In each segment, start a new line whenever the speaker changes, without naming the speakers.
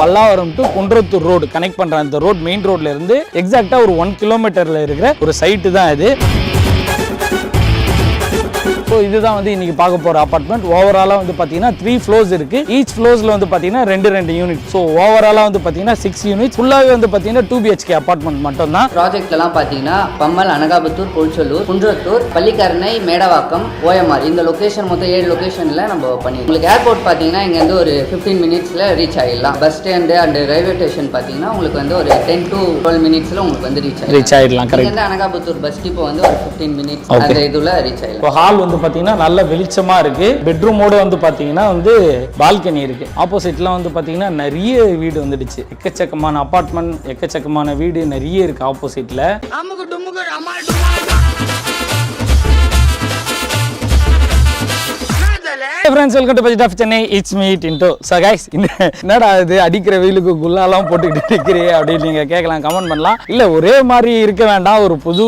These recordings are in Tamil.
Pallavaram to Kundrathur road connect பண்ற அந்த ரோட் மெயின் ரோட்ல இருந்து எக்ஸாக்டா ஒரு 1 கிலோமீட்டர்ல இருக்கிற ஒரு சைட்டு தான் இது. ஸோ இதுதான் வந்து இன்னைக்கு பார்க்க போகிற அப்பார்ட்மெண்ட். ஓவராலாக வந்து பார்த்தீங்கன்னா 3 ஃப்ளோர்ஸ் இருக்குது. ஈச் ஃப்ளோர்ஸில் வந்து பார்த்தீங்கன்னா 2 யூனிட். ஸோ ஓவராலாக வந்து பார்த்தீங்கன்னா 6 யூனிட். ஃபுல்லாகவே வந்து பார்த்தீங்கன்னா 2 BHK அப்பார்ட்மெண்ட் மட்டும் தான்.
ப்ராஜெக்ட்லாம் பார்த்தீங்கன்னா பம்மல், அனகாபுத்தூர், பொல்சலூர், குன்றத்தூர், பள்ளிக்கரணை, மேடவாக்கம், OMR இந்த லொக்கேஷன் மொத்தம் 7 லொக்கேஷனில் நம்ம பண்ணிடுவோம். உங்களுக்கு ஏர்போர்ட் பார்த்தீங்கன்னா இங்கேருந்து ஒரு 15 மினிட்ஸில் ரீச் ஆகிடலாம். Bus stand and railway station பார்த்தீங்கன்னா உங்களுக்கு வந்து ஒரு 10 to 12 மினிட்ஸில் உங்களுக்கு வந்து ரீச் ஆகிடலாம்.
கரெக்ட்.
அனகாபுத்தூர் பஸ் டிப்போ வந்து ஒரு 15 மினிட்ஸ் அந்த இதில் ரீச் ஆகிடலாம்.
இப்போ ஹால் வந்து பார்த்தீங்கன்னா நல்ல வெளிச்சமா இருக்கு. பெட்ரூமோட வந்து பார்த்தீங்கன்னா வந்து பால்கனி இருக்கு. ஆப்போசிட்ல வந்து பார்த்தீங்கன்னா நிறைய வீடு வந்துடுச்சு. எக்கச்சக்கமான அபார்ட்மெண்ட், எக்கச்சக்கமான வீடு நிறைய இருக்கு ஆப்போசிட்ல. Friends, welcome to budget of Chennai. It's me Tinto. So guys, என்னடா இது அடிக்கிற வெயிலுக்கு குல்லாலாம் போட்டுக்கிட்டு இருக்கிறே அப்படின்னு நீங்கள் கேட்கலாம், கமெண்ட் பண்ணலாம். இல்லை ஒரே மாதிரி இருக்க வேண்டாம், ஒரு புது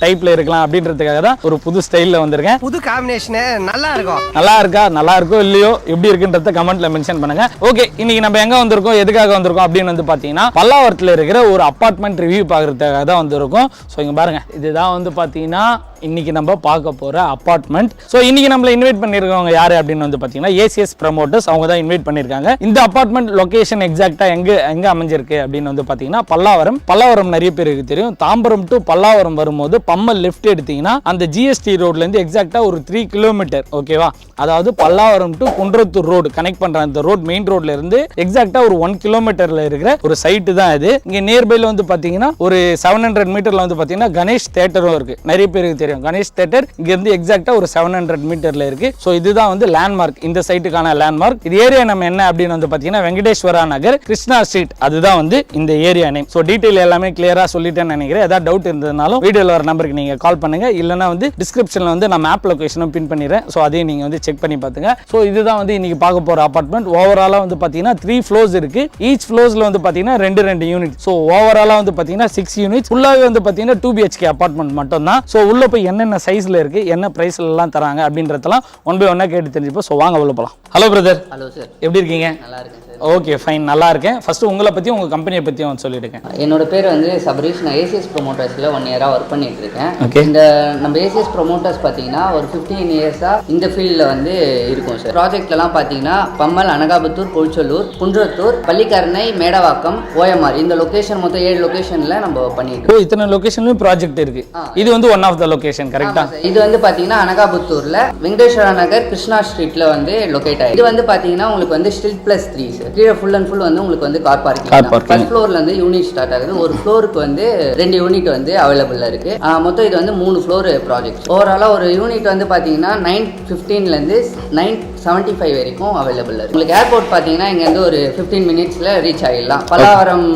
டைப்பில் இருக்கலாம் அப்படின்றதுக்காக தான் ஒரு புது ஸ்டைலில் வந்திருக்கேன்.
புது காம்பினேஷன் நல்லா இருக்கும்.
நல்லா இருக்கா, நல்லா இருக்கோ இல்லையோ, எப்படி இருக்குன்றத கமெண்ட்ல மென்ஷன் பண்ணுங்க. ஓகே, இன்னைக்கு நம்ம எங்கே வந்திருக்கோம், எதுக்காக வந்திருக்கோம் அப்படின்னு வந்து பார்த்தீங்கன்னா பல்லாவரத்தில் இருக்கிற ஒரு அப்பார்ட்மெண்ட் ரிவ்யூ பார்க்கறதுக்காக தான் வந்திருக்கோம். ஸோ இங்கே பாருங்க, இதுதான் வந்து பார்த்தீங்கன்னா இன்னைக்கு நம்ம பார்க்க போற அபார்ட்மெண்ட். ஸோ இன்னைக்கு நம்மள இன்வைட் பண்ணிருக்கவங்க யாரு அப்படின்னு வந்து பாத்தீங்கன்னா ACS ப்ரமோட்டர்ஸ். அவங்க தான் இன்வைட் பண்ணிருக்காங்க. இந்த அபார்ட்மெண்ட் லொகேஷன் எக்ஸாக்டா எங்க அமைஞ்சிருக்கு அப்படின்னு வந்து பாத்தீங்கன்னா பல்லாவரம் நிறைய பேருக்கு தெரியும். தாம்பரம் டு பல்லாவரம் வரும்போது பம்மல் லெஃப்ட் எடுத்தீங்கன்னா அந்த GST ரோட்ல இருந்து எக்ஸாக்டா ஒரு 3 கிலோமீட்டர். ஓகேவா? அதாவது Pallavaram to Kundrathur road connect பண்ற அந்த ரோட் மெயின் ரோட்ல இருந்து எக்ஸாக்டா ஒரு 1 கிலோமீட்டர்ல இருக்கிற ஒரு சைட்டு தான் இது. இங்க நியர்பைல வந்து பாத்தீங்கன்னா ஒரு 700 மீட்டர்ல வந்து பாத்தீங்கன்னா கணேஷ் தியேட்டரும் இருக்கு. நிறைய பேருக்கு தெரியும் கணேஷ் தியேட்டர். இங்க இருந்து எக்ஸாக்ட்டா ஒரு 700 மீட்டர்ல இருக்கு. சோ இதுதான் வந்து லேண்ட்மார்க், இந்த சைட்டுக்கான லேண்ட்மார்க். இது ஏரியா நம்ம என்ன அப்படின்னு வந்து பாத்தீங்கன்னா வெங்கடேஸ்வரா நகர், கிருஷ்ணா ஸ்ட்ரீட். அதுதான் வந்து இந்த ஏரியா நேம். சோ டீடைல் எல்லாமே கிளியரா சொல்லிட்டேன்னு நினைக்கிறேன். ஏதாவது டவுட் இருந்ததுனாலும் வீடியோல வர நம்பருக்கு நீங்க கால் பண்ணுங்க. இல்லனா வந்து டிஸ்கிரிப்ஷன்ல வந்து நான் மேப் லொகேஷனும் பின் பண்ணிடுறேன். சோ அதையும் நீங்க வந்து செக் பண்ணி பாத்துங்க. சோ இதுதான் வந்து இன்னைக்கு பார்க்க போற அபார்ட்மெண்ட். ஓவராலா வந்து பாத்தீங்கன்னா 3 ஃப்ளோர்ஸ் இருக்கு. ஈச் ஃப்ளோர்ஸ்ல வந்து பாத்தீங்கன்னா 2 யூனிட். சோ ஓவராலா வந்து பாத்தீங்கன்னா 6 யூனிட். ஃபுல்லாவே வந்து பாத்தீங்கன்னா 2 BHK அபார்ட்மெண்ட் மட்டும் தான். சோ உள்ள போய் என்னென்ன சைஸ்ல இருக்கு, என்ன பிரைஸ்ல எல்லாம் தராங்க அப்படின்றதெல்லாம் ஒன் பை ஒன்னா கேட்டு தெரிஞ்சுப்போம். சோ வாங்க உள்ள போலாம். Hello brother.
ஹலோ சார்,
எப்படி இருக்கீங்க?
நல்லா இருக்கேன் சார்.
ஓகே ஃபைன், நல்லா இருக்கேன். ஃபர்ஸ்ட் உங்களை பத்தி உங்க கம்பெனியை பத்தியும் சொல்லிடுங்க.
என்னோட பேர் வந்து சபரீஷ். நான் ACS ப்ரொமோட்டர்ஸில் 1 இயராக ஒர்க் பண்ணிட்டு இருக்கேன்.
Okay.
இந்த நம்ம ACS ப்ரொமோட்டர்ஸ் பார்த்தீங்கன்னா ஒரு 15 இயர்ஸாக இந்த ஃபீல்டில் வந்து இருக்கும் சார். ப்ராஜெக்ட்லாம் பார்த்தீங்கன்னா பம்மல், அனகாபுத்தூர், பொல்சலூர், குன்றத்தூர், பள்ளிக்கரணை, மேடவாக்கம், OMR இந்த லொக்கேஷன் மொத்தம் 7 லொக்கேஷனில் நம்ம பண்ணிட்டு இருக்கோம்.
இத்தனை லொகேஷன்லயும் ப்ராஜெக்ட் இருக்கு. இது வந்து ஒன் ஆஃப் த லொகேஷன். கரெக்டா?
இது வந்து பார்த்தீங்கன்னா அனகாபுத்தூர்ல வெங்கடேஸ்வரா நகர், கிருஷ்ணா ஸ்ட்ரீட்ல வந்து லொகேட் ஆயிருக்கு. இது வந்து பார்த்தீங்கன்னா உங்களுக்கு வந்து ஸ்டில் +3 சார். கீழே ஃபுல் அண்ட் ஃபுல் வந்து உங்களுக்கு வந்து கார் பார்க்கிங். ஃபர்ஸ்ட் ஃப்ளோர்ல இருந்து யூனிட் ஸ்டார்ட் ஆகுது. ஒரு ஃப்ளோருக்கு வந்து 2 யூனிட் வந்து அவைலபிளா இருக்கு. மொத்தம் இது வந்து 3 ஃப்ளோர் ப்ராஜெக்ட். ஓவராலா ஒரு யூனிட் வந்து பாத்தீங்கன்னா 915 ல இருந்து 975 வரைக்கும் அவைலபிள் இருக்கு. உங்களுக்கு ஏர்போர்ட் பாத்தீங்கன்னா இங்க இருந்து ஒரு 15 மினிட்ஸ்ல ரீச் ஆகிடலாம். Pallavaram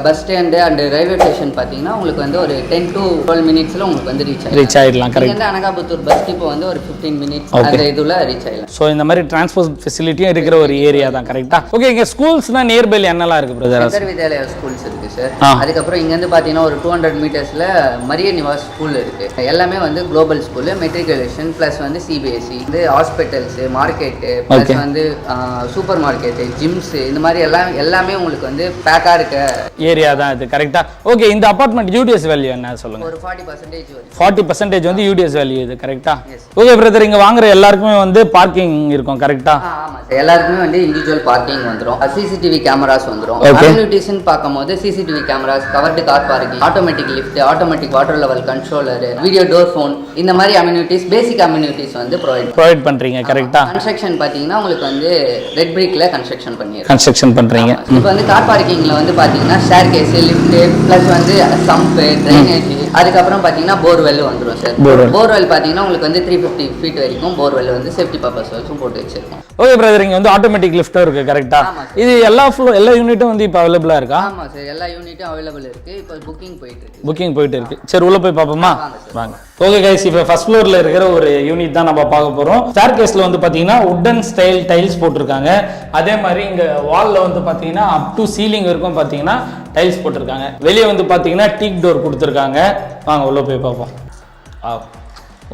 bus stand and railway station பாத்தீங்கன்னா உங்களுக்கு வந்து ஒரு 10 to 12 மினிட்ஸ்ல உங்களுக்கு வந்து ரீச் ஆகிடலாம்.
கரெக்ட்.
இங்க அனகாபுத்தூர் பஸ் டிப்போ வந்து ஒரு 15 மினிட்ஸ் அந்த இதுல ரீச் ஆகிடலாம்.
சோ இந்த மாதிரி டிரான்ஸ்போர்ட் ஃபெசிலிட்டியும் இருக்கிற ஒரு ஏரியா தான். கரெக்டா? ஓகே, இங்க ஸ்கூல்ஸ்னா நியர்பைல என்னலாம் இருக்கு பிரதர்?
சங்கர் வித்யாலயா ஸ்கூல்ஸ் இருக்கு சார். அதுக்கப்புறம் இங்க இருந்து பாத்தீங்கன்னா ஒரு 200 மீட்டர்ஸ்ல மரிய நிவாஸ் ஸ்கூல் இருக்கு. எல்லாமே வந்து குளோபல் ஸ்கூல், மெட்ரிகுலேஷன் பிளஸ் வந்து CBSE. இந்த ஹாஸ்பிட்டல்ஸ், மார்க்கெட் பிளஸ் வந்து சூப்பர் மார்க்கெட், ஜிம்ஸ் இந்த மாதிரி எல்லாமே உங்களுக்கு வந்து பேக்கா இருக்க
ஏரியா தான் இது. கரெக்டா? ஓகே, இந்த அபார்ட்மெண்ட் UDS வேல்யூ என்ன சொல்லுங்க?
ஒரு 40% வரும்.
40% வந்து UDS வேல்யூ இது. கரெக்டா? ஓகே பிரதர், இங்க வாங்குற எல்லாருக்குமே வந்து பார்க்கிங் இருக்கும். கரெக்டா?
ஆமா சார், எல்லாருக்குமே வந்து இண்டிவிஜுவல் பார்க்கிங் வந்துரும். CCTV கேமராஸ் வந்துரும். அம்யூனிட்டிஸ்னு பார்க்கும்போது CCTV cameras, covered car parking, automatic lift, automatic water level controller, video door phone இந்த மாதிரி அம்யூனிட்டிஸ், பேசிக் அம்யூனிட்டிஸ் வந்து ப்ரொவைட்
பண்றீங்க. கரெக்டா?
கன்ஸ்ட்ரக்ஷன் பாத்தீங்கன்னா உங்களுக்கு வந்து ரெட் பிரிக்ல கன்ஸ்ட்ரக்ஷன்
பண்றீங்க.
இப்போ வந்து கார் பார்க்கிங்ல வந்து பாத்தீங்கன்னா ஸ்டேர் கேஸ், லிஃப்ட் பிளஸ் வந்து சம்ப், ட்ரைனேஜ், அதுக்கப்புறம் பாத்தீங்கன்னா போர்வெல் வந்துரும் சார். போர்வெல் பாத்தீங்கன்னா உங்களுக்கு வந்து 350 ஃபீட் வரைக்கும் போர்வெல் வந்து சேஃப்டி பர்பஸ் வச்சும் போட்டு வச்சிருக்கோம்.
ஓகே பிரதர், இங்க வந்து ஆட்டோமேட்டிக் லிஃப்ட்டும் இருக்கு. கரெக்டா? இது எல்லா யூனிட்டும் வந்து இப்போ அவைலபிளா இருக்கா?
ஆமா சார், எல்லா யூனிட்டும் அவைலபிள் இருக்கு. இப்போ புக்கிங் போயிட்டு இருக்கு. சரி, உள்ள போய் பாப்போமா? வாங்க. ஓகே கைஸ், இப்போ ஃபர்ஸ்ட் ஃப்ளோர்ல இருக்கிற ஒரு யூனிட் தான் நம்ம பார்க்க போறோம். ஸ்டேர் கேஸ்ல வந்து பாத்தீங்கன்னா வுடன் ஸ்டைல் டைல்ஸ் போட்டிருக்காங்க. அதே மாதிரி இங்க வால்ல வந்து பாத்தீங்கன்னா அப் டு சீலிங் வரைக்கும் பாத்தீங்கன்னா டைல்ஸ் போட்டிருக்காங்க. வெளியே வந்து பாத்தீங்கன்னா டீக் டோர் கொடுத்துருக்காங்க. வாங்க உள்ள போய் பார்ப்போம்.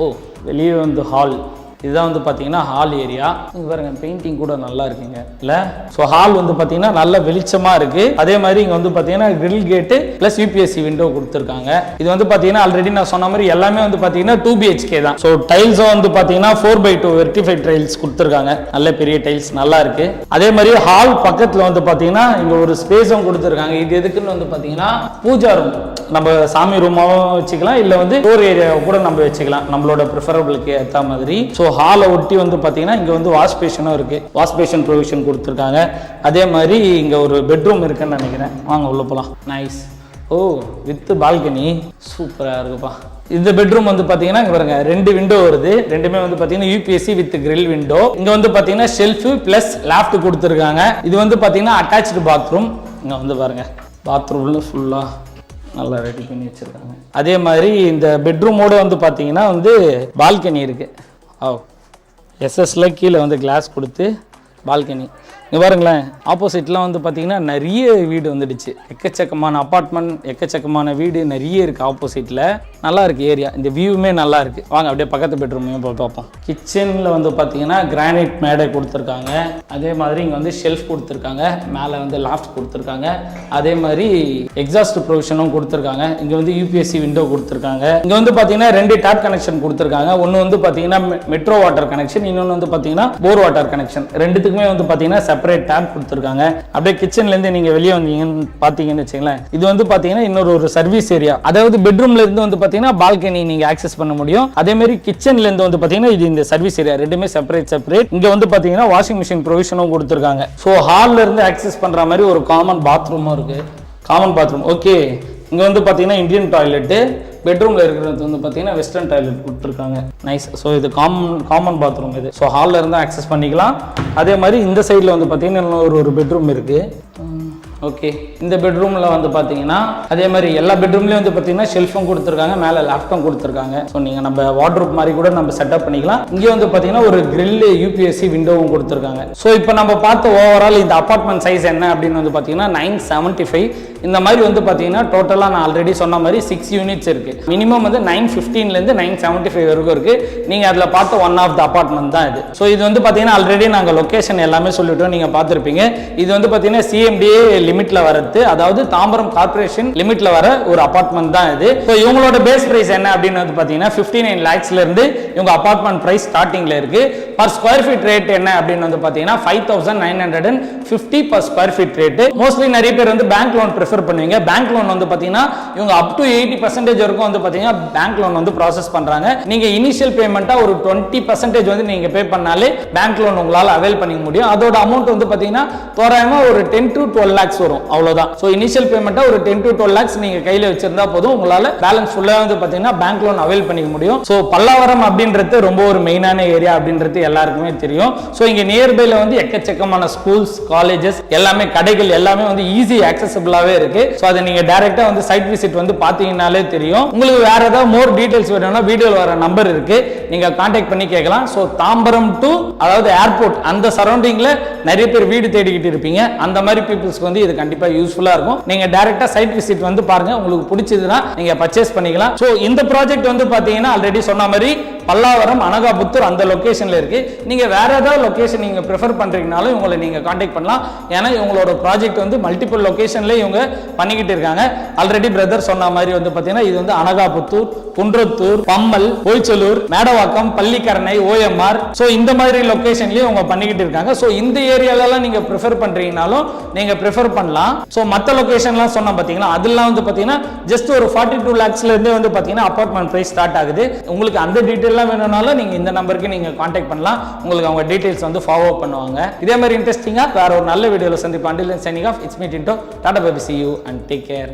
ஓ, வெளியே வந்து ஹால்.
இதுதான் வந்து பார்த்தீங்கன்னா ஹால் ஏரியா. இங்கே பாருங்க பெயிண்டிங் கூட நல்லா இருக்குங்க இல்லை. ஸோ ஹால் வந்து பார்த்தீங்கன்னா நல்ல வெளிச்சமாக இருக்கு. அதே மாதிரி இங்கே வந்து பார்த்தீங்கன்னா கிரில் கேட்டு ப்ளஸ் யூபிஎஸ்சி விண்டோ கொடுத்துருக்காங்க. இது வந்து பார்த்தீங்கன்னா ஆல்ரெடி நான் சொன்ன மாதிரி எல்லாமே வந்து பார்த்தீங்கன்னா 2 BHK தான். ஸோ டைல்ஸும் வந்து பார்த்தீங்கன்னா 4x2 வெர்டிஃபைட் டைல்ஸ் கொடுத்துருக்காங்க. நல்ல பெரிய டைல்ஸ் நல்லா இருக்கு. அதே மாதிரி ஹால் பக்கத்தில் வந்து பார்த்தீங்கன்னா இங்கே ஒரு ஸ்பேஸும் கொடுத்துருக்காங்க. இது எதுக்குன்னு வந்து பார்த்தீங்கன்னா பூஜா ரூம், நம்ம சாமி ரூமாவும் வச்சுக்கலாம், இல்லை வந்து ஸ்டோர் ஏரியாவை கூட நம்ம வச்சுக்கலாம் நம்மளோட ப்ரிஃபரபிளுக்கு ஏற்ற மாதிரி. ஸோ ஹாலை ஒட்டி வந்து பார்த்தீங்கன்னா இங்கே வந்து வாஷ் பேஷனும் இருக்கு. வாஷ் பேஷன் ப்ரொவிஷன் கொடுத்துருக்காங்க. அதே மாதிரி இங்கே ஒரு பெட்ரூம் இருக்குன்னு நினைக்கிறேன். வாங்க உள்ள போகலாம். நைஸ். ஓ, வித் பால்கனி சூப்பராக இருக்குப்பா. இந்த பெட்ரூம் வந்து பார்த்தீங்கன்னா இங்கே பாருங்க 2 விண்டோ வருது. ரெண்டுமே வந்து பார்த்தீங்கன்னா யூபிஎஸ்சி வித் கிரில் விண்டோ. இங்கே வந்து பார்த்தீங்கன்னா ஷெல்ஃபு ப்ளஸ் லாஃப்ட் கொடுத்துருக்காங்க. இது வந்து பார்த்தீங்கன்னா அட்டாச்சு பாத்ரூம். இங்கே வந்து பாருங்க பாத்ரூம்ல ஃபுல்லாக நல்லா ரெடி பண்ணி வச்சுருக்காங்க. அதே மாதிரி இந்த பெட்ரூமோட வந்து பார்த்தீங்கன்னா வந்து பால்கனி இருக்குது. எஸ்எஸ்ல கீழே வந்து கிளாஸ் கொடுத்து பால்கனி. இங்கே பாருங்களேன், ஆப்போசிட்லாம் வந்து பார்த்தீங்கன்னா நிறைய வீடு வந்துடுச்சு. எக்கச்சக்கமான அப்பார்ட்மெண்ட், எக்கச்சக்கமான வீடு நிறைய இருக்குது ஆப்போசிட்டில். நல்லா இருக்குது ஏரியா. இந்த வியூவுமே நல்லா இருக்குது. வாங்க அப்படியே பக்கத்து பெட்ரூமையும் போய் பார்ப்போம். கிச்சனில் வந்து பார்த்தீங்கன்னா கிரானைட் மேடை கொடுத்துருக்காங்க. அதே மாதிரி இங்கே வந்து ஷெல்ஃப் கொடுத்துருக்காங்க. மேலே வந்து லாஃப்ட் கொடுத்துருக்காங்க. அதே மாதிரி எக்ஸாஸ்ட் ப்ரொவிஷனும் கொடுத்துருக்காங்க. இங்கே வந்து யூபிஎஸ்சி விண்டோ கொடுத்துருக்காங்க. இங்கே வந்து பார்த்தீங்கன்னா 2 டேப் கனெக்ஷன் கொடுத்துருக்காங்க. ஒன்று வந்து பார்த்தீங்கன்னா மெட்ரோ வாட்டர் கனெக்ஷன், இன்னொன்று வந்து பார்த்தீங்கன்னா போர் வாட்டர் கனெக்ஷன். ரெண்டுத்துக்குமே வந்து பார்த்தீங்கன்னா செப்பரேட் டேப் கொடுத்துருக்காங்க. அப்படியே கிச்சன்லேருந்து நீங்கள் வெளியே வந்தீங்கன்னு பார்த்தீங்கன்னு வச்சுங்களேன், இது வந்து பார்த்தீங்கன்னா இன்னொரு சர்வீஸ் ஏரியா. அதாவது பெட்ரூம்ல இருந்து வந்து பார்த்தீங்கன்னா பால்கனி நீங்கள் ஆக்சஸ் பண்ண முடியும். அதே மாதிரி கிச்சன்ல இருந்து வந்து பார்த்தீங்கன்னா இது இந்த சர்வீஸ் ஏரியா. ரெண்டுமே செப்பரேட். இங்கே வந்து பார்த்தீங்கன்னா வாஷிங் மிஷின் ப்ரொவிஷனும் கொடுத்துருக்காங்க. ஸோ ஹாலில் இருந்து ஆக்சஸ் பண்ணுற மாதிரி ஒரு காமன் பாத்ரூமும் இருக்கு. Common bathroom okay. இங்கே வந்து பார்த்தீங்கன்னா இந்தியன் டாய்லெட்டு. பெட்ரூமில் இருக்கிறது வந்து பார்த்தீங்கன்னா வெஸ்டர்ன் டாய்லெட் கொடுத்துருக்காங்க. நைஸ். ஸோ இது காமன் பாத்ரூம் இது. ஸோ ஹாலில் இருந்து ஆக்சஸ் பண்ணிக்கலாம். அதே மாதிரி இந்த சைடில் வந்து பார்த்தீங்கன்னா ஒரு பெட்ரூம் இருக்குது. ஓகே, இந்த பெட்ரூமில் வந்து பார்த்தீங்கன்னா அதே மாதிரி எல்லா பெட்ரூம்லேயும் வந்து பார்த்தீங்கன்னா ஷெல்ஃபும் கொடுத்துருக்காங்க, மேலே லேப்டாப்பும் கொடுத்துருக்காங்க. ஸோ நீங்கள் நம்ம வார்ட்ரோப் மாதிரி கூட நம்ம செட்டப் பண்ணிக்கலாம். இங்கே வந்து பார்த்தீங்கன்னா ஒரு கிரில் யூபிஎஸ்சி விண்டோவும் கொடுத்துருக்காங்க. ஸோ இப்போ நம்ம பார்த்த ஓவரால் இந்த அப்பார்ட்மெண்ட் சைஸ் என்ன அப்படின்னு வந்து பார்த்தீங்கன்னா 975. இந்த மாதிரி வந்து பார்த்தீங்கன்னா டோட்டலாக நான் ஆல்ரெடி சொன்ன மாதிரி 6 யூனிட்ஸ் இருக்குது. மினிமம் வந்து 915லேருந்து 975 வரைக்கும் இருக்குது. நீங்கள் அதில் பார்த்த ஒன் ஆஃப் த அப்பார்ட்மெண்ட் தான் இது. ஸோ இது வந்து பார்த்தீங்கன்னா ஆல்ரெடி நாங்கள் லொக்கேஷன் எல்லாமே சொல்லிட்டோம், நீங்கள் பார்த்துருப்பீங்க. இது வந்து பார்த்தீங்கன்னா சிஎம்டிஏ லிமிட்ல வரது, அதாவது தாம்பரம் கார்பரேஷன் லிமிட்ல வர ஒரு அபார்ட்மெண்ட் தான் இது. ஸோ இவங்களோட பேஸ் பிரைஸ் என்ன அப்படின்னு வந்து பார்த்தீங்கன்னா 59 lakhsல இருந்து இவங்க அபார்ட்மெண்ட் பிரைஸ் ஸ்டார்டிங்ல இருக்கு. பர் ஸ்கொயர் ஃபீட் ரேட் என்ன அப்படின்னு வந்து பார்த்தீங்கன்னா 5950 per square feet rate. Mostly நிறைய பேர் வந்து பேங்க் லோன் ப்ரிஃபர் பண்ணுவீங்க. பேங்க் லோன் வந்து பார்த்தீங்கன்னா இவங்க அப் டு 80% வரைக்கும் வந்து பார்த்தீங்கன்னா பேங்க் லோன் வந்து ப்ராசஸ் பண்றாங்க. நீங்க இனிஷியல் பேமெண்ட்டா ஒரு 20% வந்து நீங்க பே பண்ணாலே பேங்க் லோன் உங்களால அவைல் பண்ணிக்க முடியும். அதோட அமௌண்ட் வந்து பார்த்தீங்கன்னா தோராயமா ஒரு 10 to 12 lakhs வரும், அவ்வளவுதான். ஸோ இனிஷியல் பேமெண்ட்டா ஒரு 10 to 12 lakhs நீங்க கையில வச்சிருந்தா போதும், உங்களால பேலன்ஸ் ஃபுல்லா வந்து பார்த்தீங்கன்னா பேங்க் லோன் அவைல் பண்ணிக்க முடியும். ஸோ பல்லாவரம் அப்படின்றது ரொம்ப ஒரு மெயினான ஏரியா அப்படின்றது எல்லாருக்குமே தெரியும். ஸோ இங்க நியர்பைல வந்து எக்கச்சக்கமான ஸ்கூல்ஸ், காலேஜஸ், எல்லாமே கடைகள் எல்லாமே வந்து ஈஸி ஆக்சசபிளாவே இருக்கு. ஸோ அதை நீங்க டைரக்டா வந்து சைட் விசிட் வந்து பாத்தீங்கன்னாலே தெரியும். உங்களுக்கு வேற ஏதாவது மோர் டீடைல்ஸ் வேணும்னா வீடியோல வர நம்பர் இருக்கு, நீங்க கான்டாக்ட் பண்ணி கேட்கலாம். ஸோ தாம்பரம் டு அதாவது ஏர்போர்ட் அந்த சரௌண்டிங்ல நிறைய பேர் வீடு தேடிக்கிட்டு இருப்பீங்க. அந்த மாதிரி பீப்புள்ஸ்க்கு வந்து இது கண்டிப்பா யூஸ்ஃபுல்லா இருக்கும். நீங்க டைரக்டா சைட் விசிட் வந்து பாருங்க, உங்களுக்கு பிடிச்சதுன்னா நீங்க பர்ச்சேஸ் பண்ணிக்கலாம். ஸோ இந்த ப்ராஜெக்ட் வந்து பாத்தீங்கன்னா ஆல்ரெடி சொன்ன மாதிரி பல்லாவரம், அனகாபுத்தூர் அந்த லொகேஷன்ல இருக்கு. நீங்க வேற ஏதாவது லொகேஷன் நீங்க ப்ரிஃபர் பண்றீங்கனாலும் இவங்களை நீங்க கான்டாக்ட் பண்ணலாம். ஏன்னா இவங்களோட ப்ராஜெக்ட் வந்து மல்டிபிள் லொகேஷன்ல இவங்க பண்ணிக்கிட்டு இருக்காங்க. ஆல்ரெடி பிரதர் சொன்ன மாதிரி வந்து பாத்தீங்கன்னா இது வந்து அனகாபுத்தூர், குன்றத்தூர், பம்மல், போய்ச்சலூர், மேடவாக்கம், பள்ளிக்கரணை, ஓஎம்ஆர், ஸோ இந்த மாதிரி லொகேஷன்லயும் அவங்க பண்ணிக்கிட்டு இருக்காங்க. ஸோ இந்த ஏரியாலலாம் நீங்க ப்ரிஃபர் பண்றீங்கனாலும் நீங்க ப்ரிஃபர் பண்ணலாம். ஸோ மற்ற லொகேஷன்லாம் சொன்ன பாத்தீங்கன்னா அதெல்லாம் வந்து பாத்தீங்கன்னா ஜஸ்ட் ஒரு 42 lakhsல இருந்தே வந்து பாத்தீங்கன்னா அபார்ட்மெண்ட் பிரைஸ் ஸ்டார்ட் ஆகுது. உங்களுக்கு அந்த டீடைல் வேணும்னாலும் நீங்க இந்த நம்பருக்கு நீங்க கான்டாக்ட் பண்ணலாம். உங்களுக்கு அவங்க டீடைல்ஸ் வந்து ஃபார்வர்ட் பண்ணுவாங்க. இதே மாதிரி இன்ட்ரெஸ்டிங்கா வேற ஒரு நல்ல வீடியோல சந்திப்போம். Until then, signing off. It's me Tinto. Tata, bye, see you and take care.